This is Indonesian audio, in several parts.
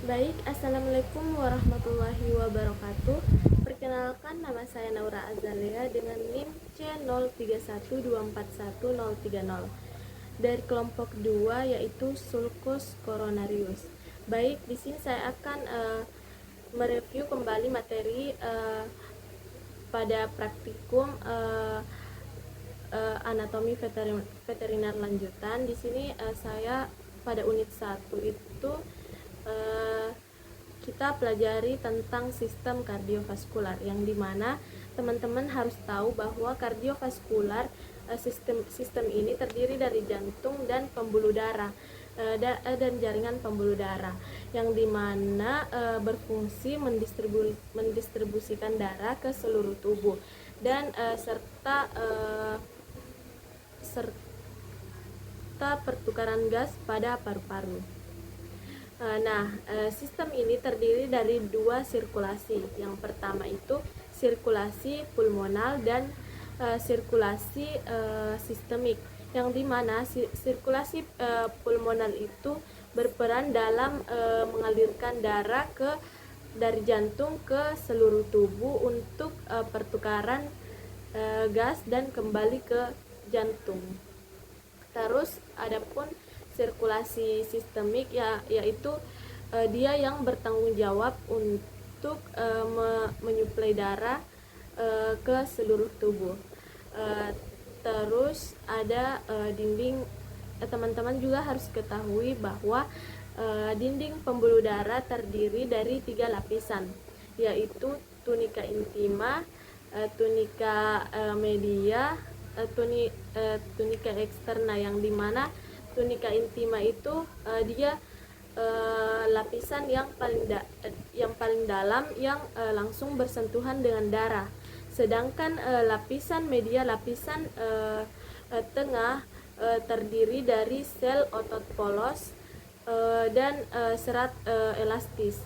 Baik, Assalamualaikum warahmatullahi wabarakatuh. Perkenalkan, nama saya Naura Azalia dengan NIM C0312411030 dari kelompok 2, yaitu Sulcus coronarius. Baik, di sini saya akan mereview kembali materi pada praktikum anatomi veteriner lanjutan. Di sini saya pada unit 1 itu kita pelajari tentang sistem kardiovaskular, yang dimana teman-teman harus tahu bahwa kardiovaskular sistem ini terdiri dari jantung dan pembuluh darah dan jaringan pembuluh darah, yang dimana berfungsi mendistribusikan darah ke seluruh tubuh dan serta pertukaran gas pada paru-paru. Sistem ini terdiri dari dua sirkulasi. Yang pertama itu sirkulasi pulmonal dan sirkulasi sistemik, yang dimana sirkulasi pulmonal itu berperan dalam mengalirkan darah dari jantung ke seluruh tubuh untuk pertukaran gas dan kembali ke jantung. Terus adapun sirkulasi sistemik yaitu dia yang bertanggung jawab untuk menyuplai darah ke seluruh tubuh. Terus ada dinding. Teman-teman juga harus ketahui bahwa dinding pembuluh darah terdiri dari 3 lapisan, yaitu tunika intima, tunika media, tunika eksterna, yang dimana tunika intima itu dia lapisan yang paling dalam yang langsung bersentuhan dengan darah, sedangkan lapisan media, lapisan tengah, terdiri dari sel otot polos dan serat elastis,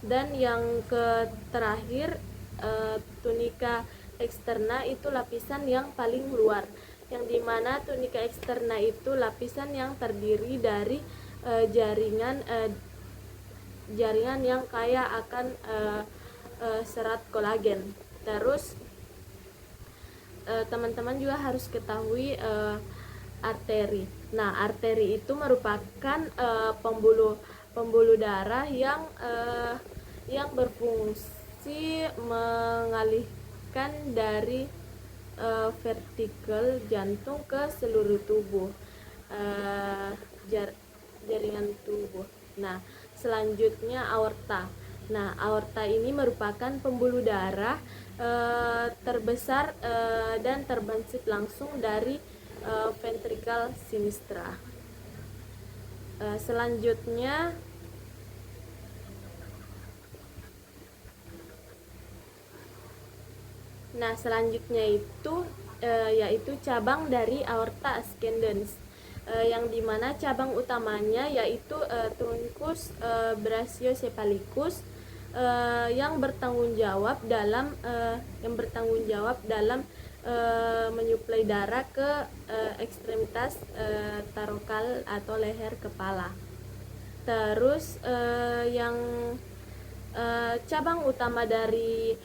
dan yang terakhir tunika eksterna itu lapisan yang paling luar, yang dimana tunika eksterna itu lapisan yang terdiri dari jaringan yang kaya akan serat kolagen. Terus teman-teman juga harus ketahui arteri. Nah, arteri itu merupakan pembuluh darah yang berfungsi mengalihkan dari vertikal jantung ke seluruh tubuh, jaringan tubuh. Nah, selanjutnya aorta. Nah, aorta ini merupakan pembuluh darah terbesar dan terbesit langsung dari ventricle sinistra. Selanjutnya itu yaitu cabang dari aorta ascendens, yang dimana cabang utamanya yaitu truncus brachiocephalicus, yang bertanggung jawab dalam menyuplai darah ke ekstremitas tarokal atau leher kepala. Terus yang cabang utama dari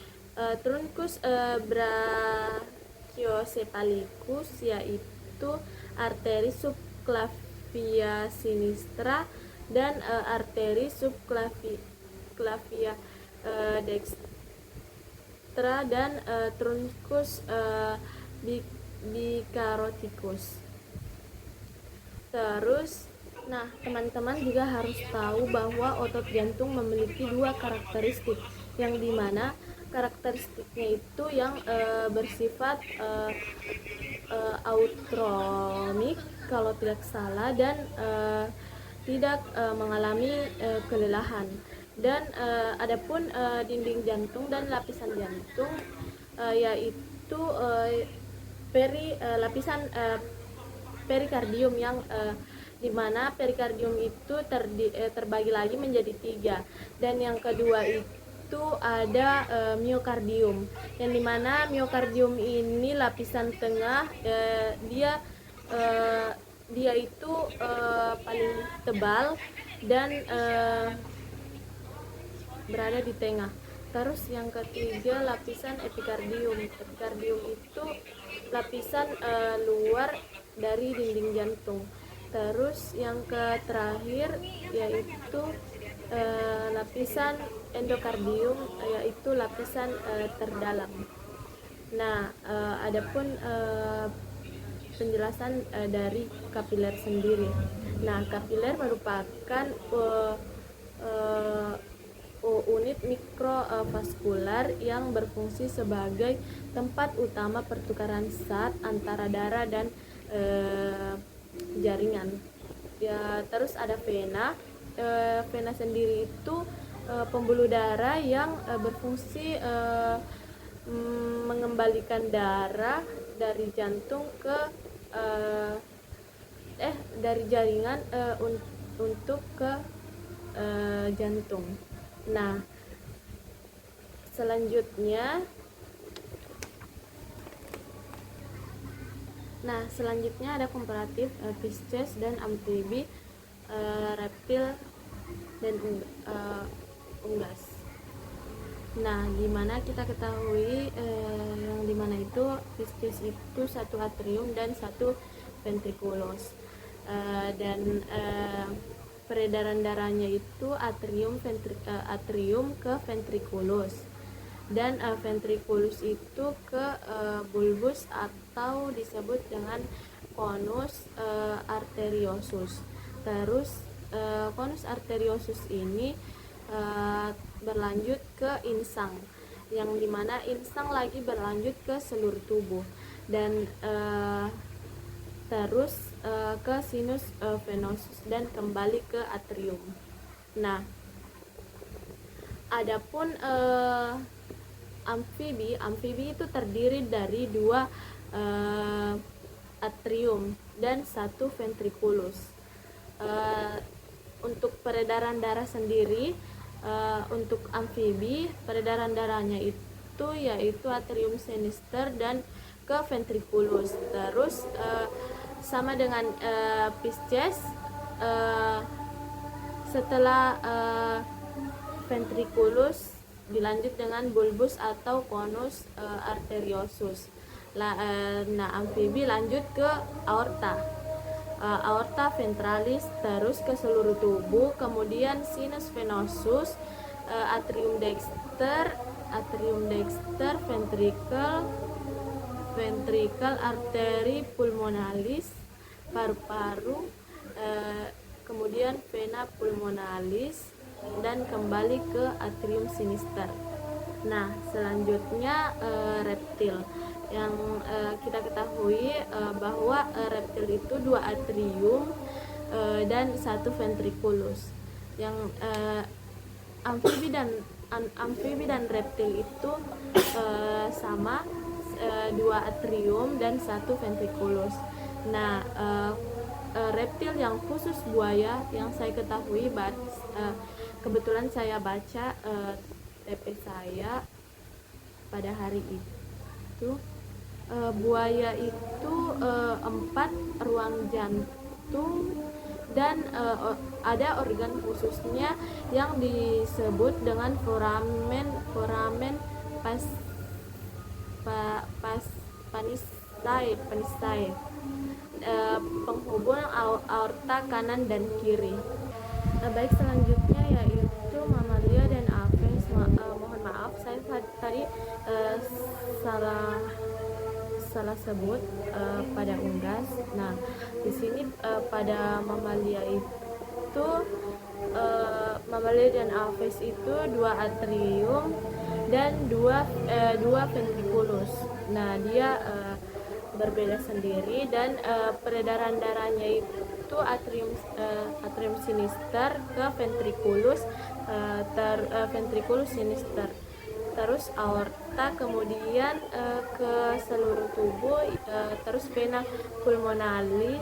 truncus brachiocephalicus yaitu arteri subclavia sinistra dan arteri subclavia dextra dan truncus bicaroticus. Terus teman-teman juga harus tahu bahwa otot jantung memiliki dua karakteristik, yang dimana karakteristiknya itu yang bersifat autonomik kalau tidak salah, dan tidak mengalami kelelahan. Dan adapun dinding jantung dan lapisan jantung yaitu lapisan perikardium, yang dimana perikardium itu terbagi lagi menjadi 3, dan yang kedua itu ada miokardium, yang dimana miokardium ini lapisan tengah, dia itu paling tebal dan berada di tengah. Terus yang ketiga lapisan epikardium. Epikardium itu lapisan luar dari dinding jantung. Terus yang terakhir yaitu lapisan endokardium, yaitu lapisan terdalam. Nah, adapun penjelasan dari kapiler sendiri. Nah, kapiler merupakan unit mikrovaskular yang berfungsi sebagai tempat utama pertukaran zat antara darah dan jaringan. Ya, terus ada vena. Vena sendiri itu pembuluh darah yang berfungsi mengembalikan darah dari jantung ke dari jaringan untuk ke jantung. Nah, selanjutnya ada komparatif Pisces dan amfibi, reptil dan unggas. Nah, dimana kita ketahui yang dimana itu Pisces itu satu atrium dan satu ventriculus, dan peredaran darahnya itu atrium ke ventriculus, dan ventriculus itu ke bulbus atau disebut dengan conus arteriosus. Terus conus arteriosus ini berlanjut ke insang, yang dimana insang lagi berlanjut ke seluruh tubuh, dan terus ke sinus venosus dan kembali ke atrium. Nah, adapun amfibi itu terdiri dari 2 atrium dan 1 ventriculus. Untuk peredaran darah sendiri, untuk amfibi peredaran darahnya itu yaitu atrium sinister dan ke ventriculus. Terus sama dengan Pisces, setelah ventriculus dilanjut dengan bulbus atau conus arteriosus. Nah, amfibi lanjut ke aorta, aorta ventralis, terus ke seluruh tubuh, kemudian sinus venosus, atrium dexter, ventricle, arteri pulmonalis, paru-paru, kemudian vena pulmonalis, dan kembali ke atrium sinister. Nah, selanjutnya reptil. Yang kita ketahui bahwa reptil itu 2 atrium dan 1 ventriculus. Yang amfibi dan reptil itu sama, 2 atrium dan 1 ventriculus. Nah, reptil yang khusus buaya yang saya ketahui, kebetulan saya baca TP saya pada hari itu, buaya itu 4 ruang jantung dan ada organ khususnya yang disebut dengan foramen panistae, penghubung aorta kanan dan kiri. Baik, selanjutnya yaitu mamalia dan aves. Mohon maaf, saya tadi salah sebut pada unggas. Nah, di sini pada mamalia itu mamalia dan aves itu 2 atrium dan 2 ventriculus. Nah, dia berbeda sendiri, dan peredaran darahnya itu atrium sinister ke ventriculus, ventriculus sinister, terus aorta, kemudian ke seluruh tubuh, terus vena pulmonalis,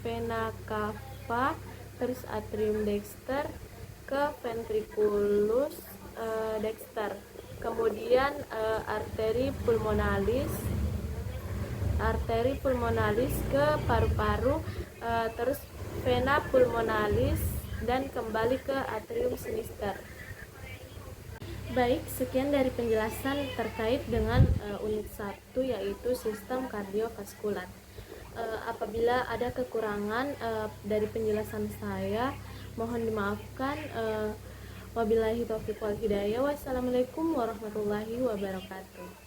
vena cava, terus atrium dexter ke ventriculus dexter, kemudian arteri pulmonalis ke paru-paru, terus vena pulmonalis, dan kembali ke atrium sinister. Baik, sekian dari penjelasan terkait dengan unit 1 yaitu sistem kardiovaskular. Apabila ada kekurangan dari penjelasan saya, mohon dimaafkan. Wabillahi taufiq wal hidayah. Wassalamualaikum warahmatullahi wabarakatuh.